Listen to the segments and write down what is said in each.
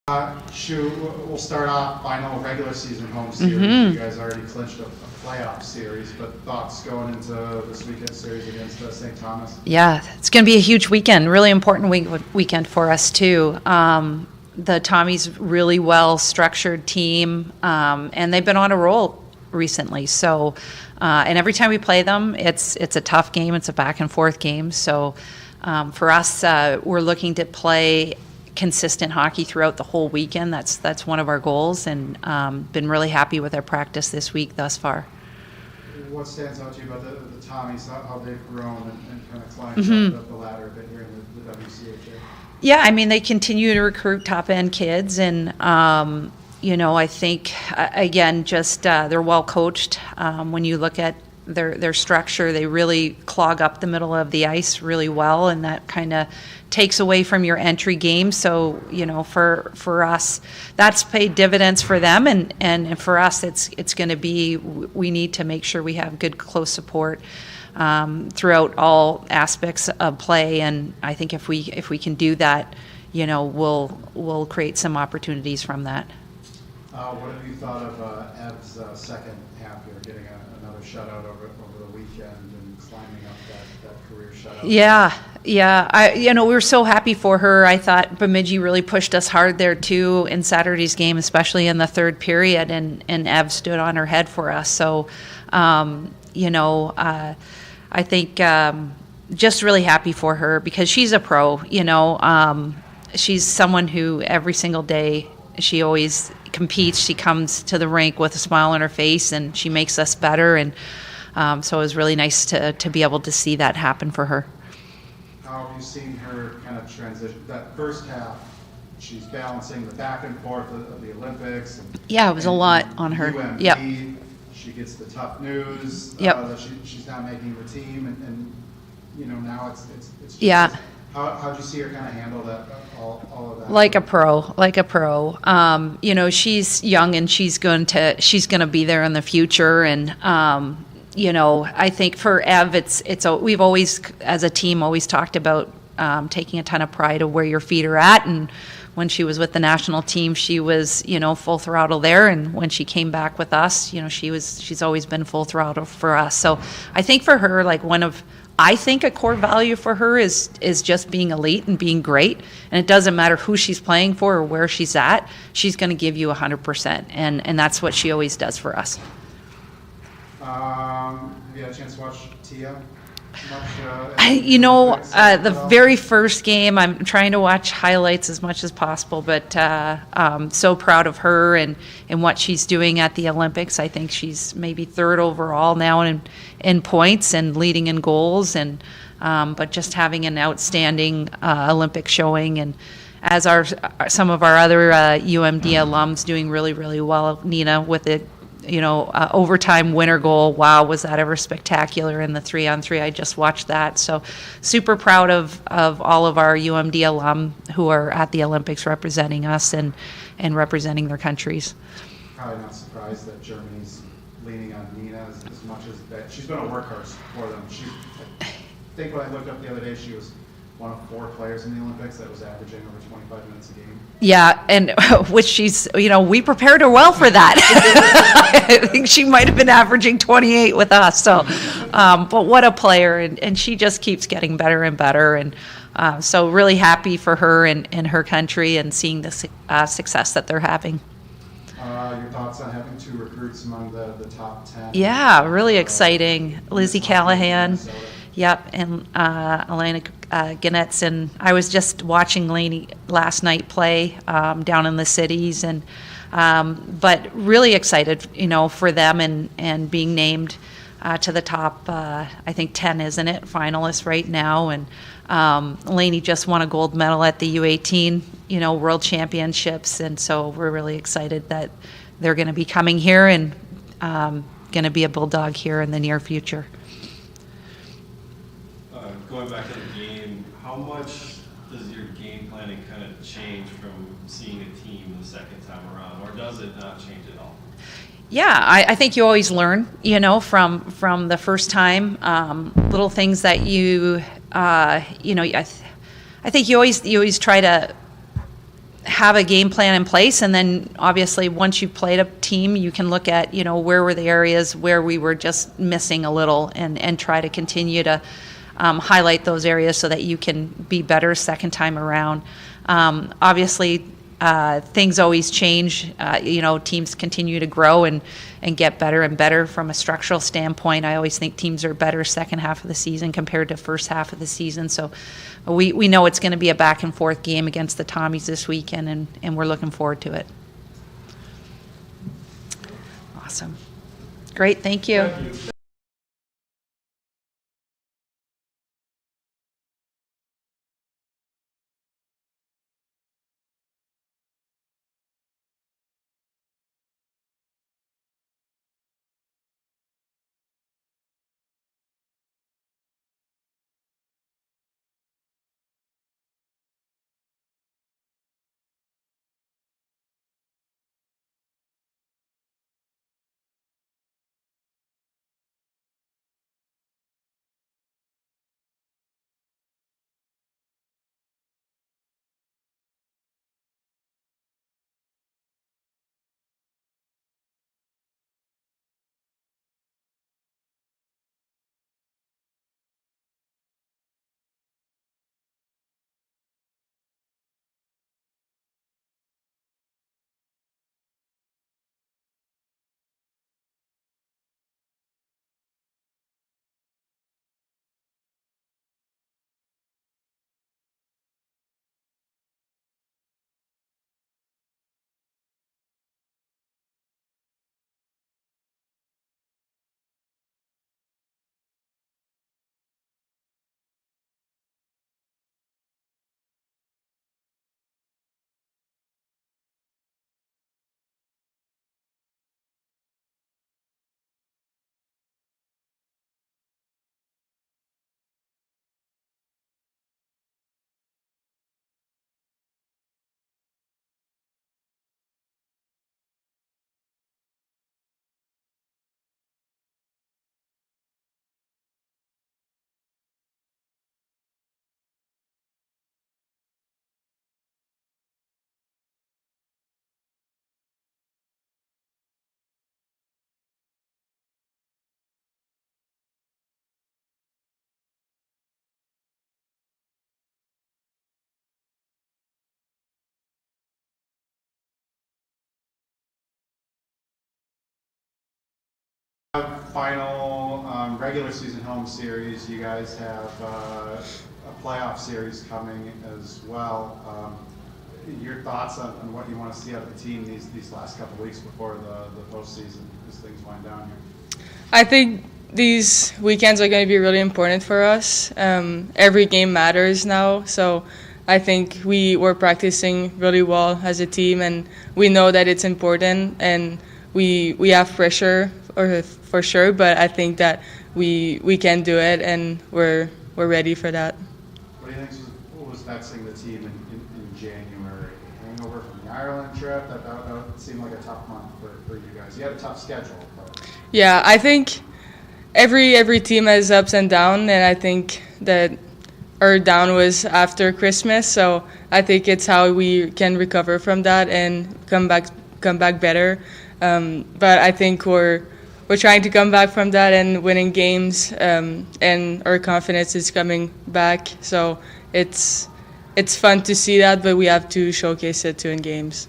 We'll start off final regular season home series. You guys already clinched a playoff series, but thoughts going into this weekend series against St. Thomas? Yeah, it's going to be a huge weekend, really important weekend for us too. The Tommies really well structured team, and they've been on a roll recently. So, and every time we play them, it's a tough game. It's a back and forth game. So, for us, we're looking to play consistent hockey throughout the whole weekend. That's one of our goals, and been really happy with our practice this week thus far. What stands out to you about the Tommies, how they've grown and kind of climbed up the ladder a bit here in the WCHA? Yeah, I mean, they continue to recruit top-end kids, and, I think, again, just they're well coached. When you look at their structure, they really clog up the middle of the ice really well, and that kind of takes away from your entry game. So, for us, that's paid dividends for them, and for us, it's going to be, we need to make sure we have good close support throughout all aspects of play, and I think if we can do that, we'll create some opportunities from that. What have you thought of Ev's second half here, getting another shutout over the weekend and climbing up that career shutout? Yeah. We were so happy for her. I thought Bemidji really pushed us hard there too in Saturday's game, especially in the third period, and Ev stood on her head for us. So, I think just really happy for her because she's a pro. She's someone who every single day she always competes. She comes to the rink with a smile on her face, and she makes us better. And so it was really nice to be able to see that happen for her. How have you seen her kind of transition? That first half, she's balancing the back and forth of the Olympics. It was a lot on her. UMD, yep. She gets the tough news that she's not making the team, and now it's just, yeah. How do you see her kind of handle that, all of that? Like a pro. She's young, and she's going to be there in the future. And I think for Ev, we've always, as a team, always talked about taking a ton of pride of where your feet are at. And when she was with the national team, she was full throttle there. And when she came back with us, she's always been full throttle for us. So I think for her, I think a core value for her is just being elite and being great. And it doesn't matter who she's playing for or where she's at. She's going to give you 100%. And that's what she always does for us. Have you had a chance to watch Tia much? The very first game, I'm trying to watch highlights as much as possible, but so proud of her and what she's doing at the Olympics. I think she's maybe third overall now in points and leading in goals, and but just having an outstanding Olympic showing, and as are some of our other UMD alums doing really, really well. Nina with the overtime winner goal. Wow, was that ever spectacular in the 3-on-3. I just watched that. So super proud of all of our UMD alum who are at the Olympics representing us and representing their countries. Probably not surprised that Germany's leaning on Nina as much as that. She's been a workhorse for them. I think when I looked up the other day, she was one of 4 players in the Olympics that was averaging over 25 minutes a game. Yeah, and which she's, we prepared her well for that. I think she might have been averaging 28 with us. So, but what a player, and she just keeps getting better and better. And so really happy for her and her country and seeing the success that they're having. Your thoughts on having 2 recruits among the top 10? Yeah, really exciting. Lizzie Callahan. Yep, and Elena Ganetz, and I was just watching Lainey last night play down in the cities, and but really excited, for them and being named to the top, I think 10, isn't it, finalists right now, and Lainey just won a gold medal at the U18, World Championships, and so we're really excited that they're going to be coming here and going to be a Bulldog here in the near future. Going back to the game, how much does your game planning kind of change from seeing a team the second time around, or does it not change at all? Yeah, I think you always learn, from the first time. Little things that I think you always try to have a game plan in place, and then obviously once you've played a team, you can look at, where were the areas where we were just missing a little, and try to continue to highlight those areas so that you can be better second time around. Obviously, things always change. Teams continue to grow and get better and better from a structural standpoint. I always think teams are better second half of the season compared to first half of the season. So we know it's going to be a back and forth game against the Tommies this weekend, and we're looking forward to it. Awesome. Great. Thank you. Thank you. Final regular season home series. You guys have a playoff series coming as well. Your thoughts on what you want to see out of the team these last couple weeks before the postseason as things wind down here? I think these weekends are going to be really important for us. Every game matters now, so I think we're practicing really well as a team, and we know that it's important, and we have pressure for sure, but I think that we can do it, and we're ready for that. What do you think was vexing the team in January? Hangover from the Ireland trip? That seemed like a tough month for you guys. You had a tough schedule. But. Yeah, I think every team has ups and downs, and I think that our down was after Christmas, so I think it's how we can recover from that and come back better. But I think we're trying to come back from that and winning games, and our confidence is coming back. So it's fun to see that, but we have to showcase it too in games.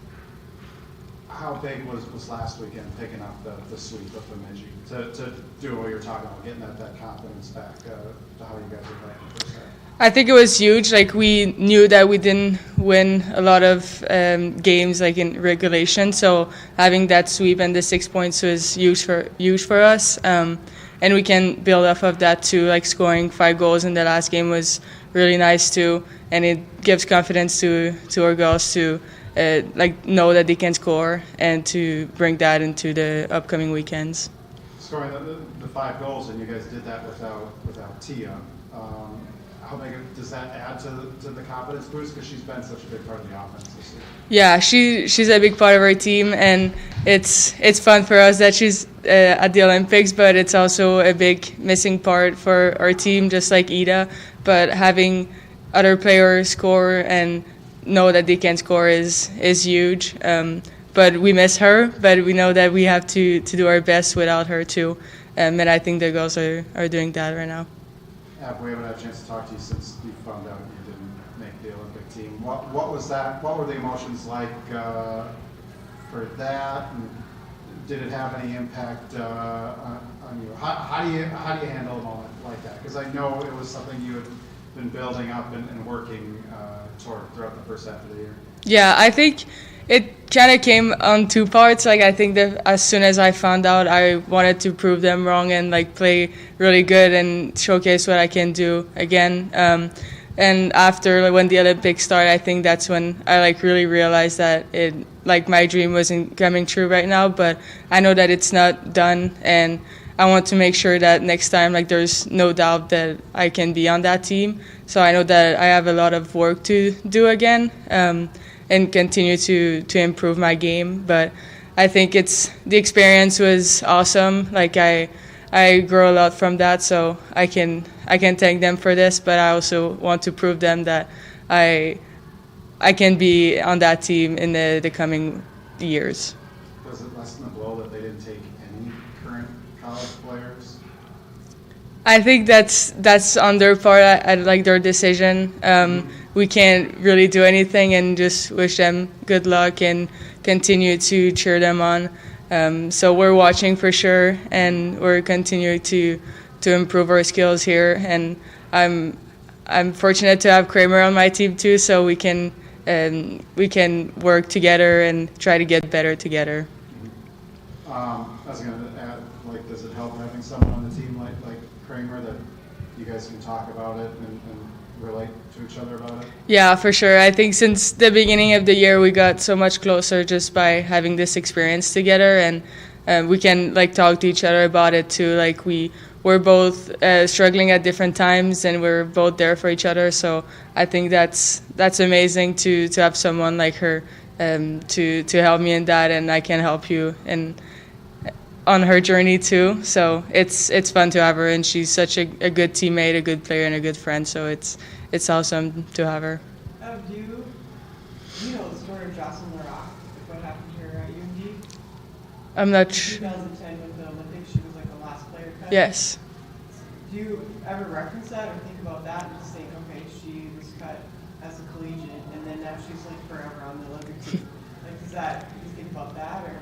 How big was last weekend picking up the sweep of Bemidji to do what you're talking about, getting that confidence back to how you guys are playing the first half? I think it was huge. Like, we knew that we didn't win a lot of games like in regulation, so having that sweep and the 6 points was huge for us. And we can build off of that too. Like, scoring 5 goals in the last game was really nice too, and it gives confidence to our girls to know that they can score and to bring that into the upcoming weekends. Scoring the 5 goals, and you guys did that without Tia. How big does that add to the confidence boost? Because she's been such a big part of the offense this year. Yeah, she's a big part of our team, and it's fun for us that she's at the Olympics, but it's also a big missing part for our team, just like Ida. But having other players score and know that they can score is huge. But we miss her, but we know that we have to do our best without her too. And I think the girls are doing that right now. We haven't had a chance to talk to you since you found out you didn't make the Olympic team. What was that? What were the emotions like for that? And did it have any impact on you? How do you handle a moment like that? Because I know it was something you had been building up and working toward throughout the first half of the year. Yeah, I think it kind of came on two parts. Like, I think that as soon as I found out, I wanted to prove them wrong and like play really good and showcase what I can do again. And after, like, when the Olympics started, I think that's when I like really realized that it, like, my dream wasn't coming true right now. But I know that it's not done, and I want to make sure that next time, like, there's no doubt that I can be on that team. So I know that I have a lot of work to do again. And continue to improve my game. But I think the experience was awesome. Like, I grow a lot from that, so I can thank them for this. But I also want to prove them that I can be on that team in the coming years. Does it lessen the blow that they didn't take any current college players? I think that's on their part. I like their decision. We can't really do anything, and just wish them good luck and continue to cheer them on. So we're watching for sure, and we're continuing to improve our skills here. And I'm fortunate to have Kramer on my team too, so we can work together and try to get better together. I was going to add, like, does it help having someone on the team like Kramer that you guys can talk about it and relate to each other about it? Yeah, for sure. I think since the beginning of the year, we got so much closer just by having this experience together, and we can like talk to each other about it too. Like, we're both struggling at different times, and we're both there for each other. So I think that's amazing to have someone like her to help me in that, and I can help you on her journey too. So it's fun to have her, and she's such a good teammate, a good player, and a good friend. So it's awesome to have her. Do you know the story of Jocelyn LaRock, what happened to her at UMD? I'm not In sure. 2010 with the Olympics, she was like the last player cut. Yes. Do you ever reference that or think about that and just think, okay, she was cut as a collegiate and then now she's like forever on the Olympic team? Like, do you think about that or?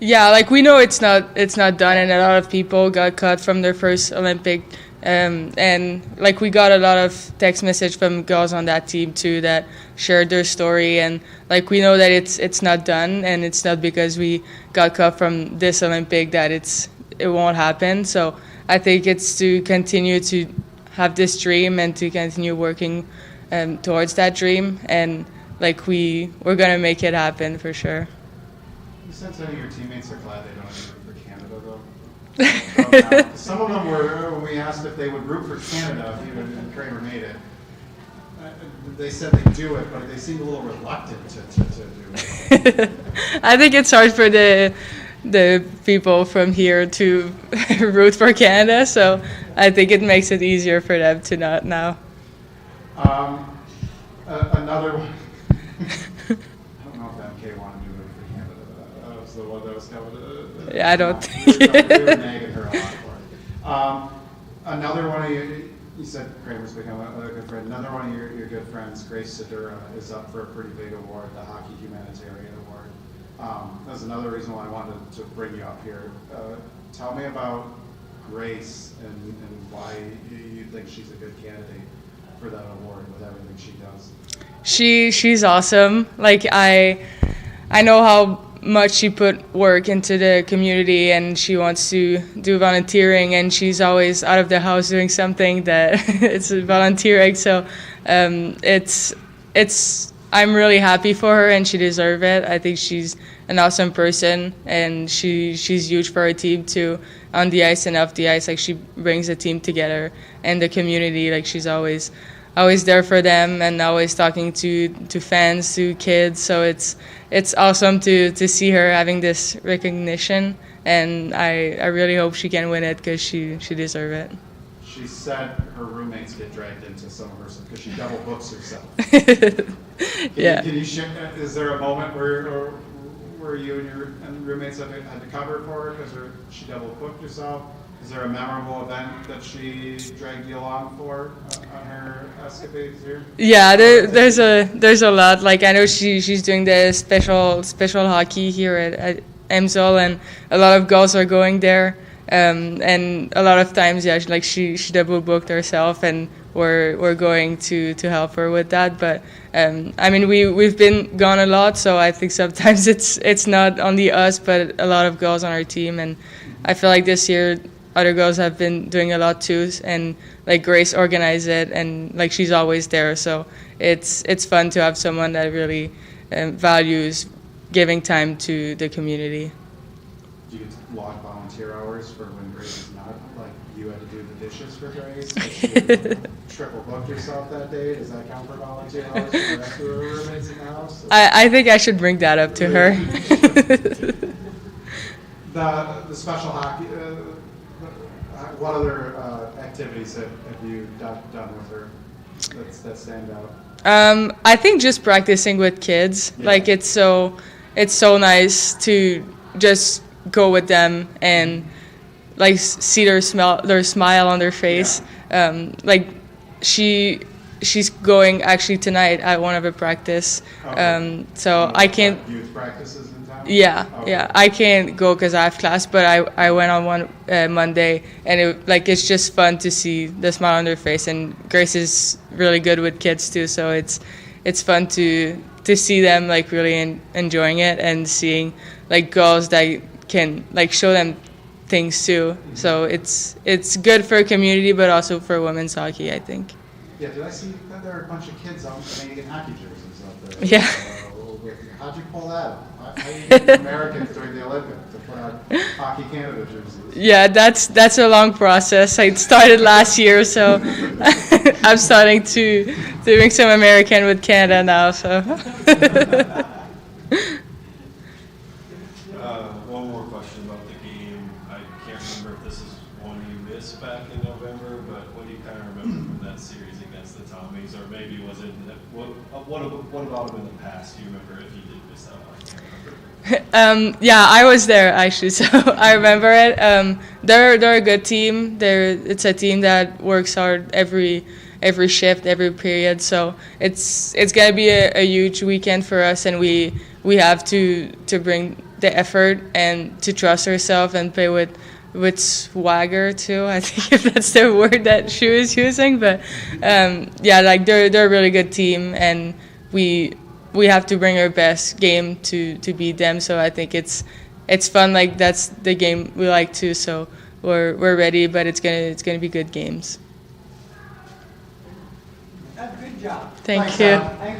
Yeah, like, we know it's not done, and a lot of people got cut from their first Olympic, and like, we got a lot of text message from girls on that team too that shared their story, and like, we know that it's not done, and it's not because we got cut from this Olympic that it won't happen. So I think it's to continue to have this dream and to continue working towards that dream, and like, we're gonna make it happen for sure. You sense any of your teammates are glad they don't root for Canada, though? Some of them were, when we asked if they would root for Canada if even Kramer made it, they said they do it, but they seemed a little reluctant to do it. I think it's hard for the people from here to root for Canada, so I think it makes it easier for them to not now. Another one. I don't know if MK wanted to do it for Canada. That was the one that was coming. Yeah, I don't We were nagging her a lot for it. Another one of you said Kramer's become a good friend. Another one of your good friends, Grace Sedura, is up for a pretty big award, the Hockey Humanitarian Award. That's another reason why I wanted to bring you up here. Tell me about Grace and why you think she's a good candidate for that award with everything she does. She's awesome. Like, I know how much she put work into the community, and she wants to do volunteering, and she's always out of the house doing something that it's volunteering. So I'm really happy for her, and she deserves it. I think she's an awesome person, and she's huge for her team too, on the ice and off the ice. Like, she brings the team together and the community. Like, she's always there for them and always talking to fans, to kids. So it's awesome to see her having this recognition, and I really hope she can win it because she deserves it. She said her roommates get dragged into some of her stuff because she double books herself. Yeah. Can you share, is there a moment where you and your roommates had to cover for her because she double booked herself? Is there a memorable event that she dragged you along for on her escapades here? Yeah, there's a lot. Like I know she's doing the special hockey here at Emsel, and a lot of girls are going there. And a lot of times, yeah, she double booked herself, and we're going to help her with that. But I mean, we've been gone a lot, so I think sometimes it's not only us, but a lot of girls on our team, and I feel like this year other girls have been doing a lot too, and like Grace organized it, and like she's always there, so it's fun to have someone that really values giving time to the community. Do you log volunteer hours for when Grace is not, like you had to do the dishes for Grace? Like you triple booked yourself that day? Does that count for volunteer hours for the rest of her roommates in the house? I think I should bring that up to her. The special hockey, what other activities have you done with her that stand out? I think just practicing with kids, Yeah. like it's so nice to just go with them and like see their smile on their face. Yeah. Like she's going actually tonight at one of her practice. Okay. So I can't. Youth practices in town? Yeah, Okay. yeah. I can't go because I have class, but I went on one Monday, and it's just fun to see the smile on their face. And Grace is really good with kids too, so it's fun to see them like really enjoying it, and seeing like girls that can like show them things too. So it's good for community, but also for women's hockey, I think. Yeah, did I see that there are a bunch of kids out playing in hockey jerseys out there? Yeah. How'd you pull that off? How do you get Americans during the Olympics to put on Hockey Canada jerseys? Yeah, that's a long process. I started last year, so I'm starting to doing some American with Canada now. So One more question about the game. I can't remember if this is one you missed back in November, but what do you kind of remember from that series against the Tommies? Or maybe was it, what about them in the past? Do you remember if you did miss that one? I can't remember. yeah, I was there actually, so I remember it. They're a good team. It's a team that works hard every shift, every period. So it's gonna be a huge weekend for us, and we have to bring the effort and to trust ourselves and play with swagger too. I think if that's the word that she was using, but yeah, like they're a really good team, and we have to bring our best game to beat them. So I think it's fun. Like that's the game we like too. So we're ready, but it's gonna be good games. Good job. Thank Thanks, you. Al. I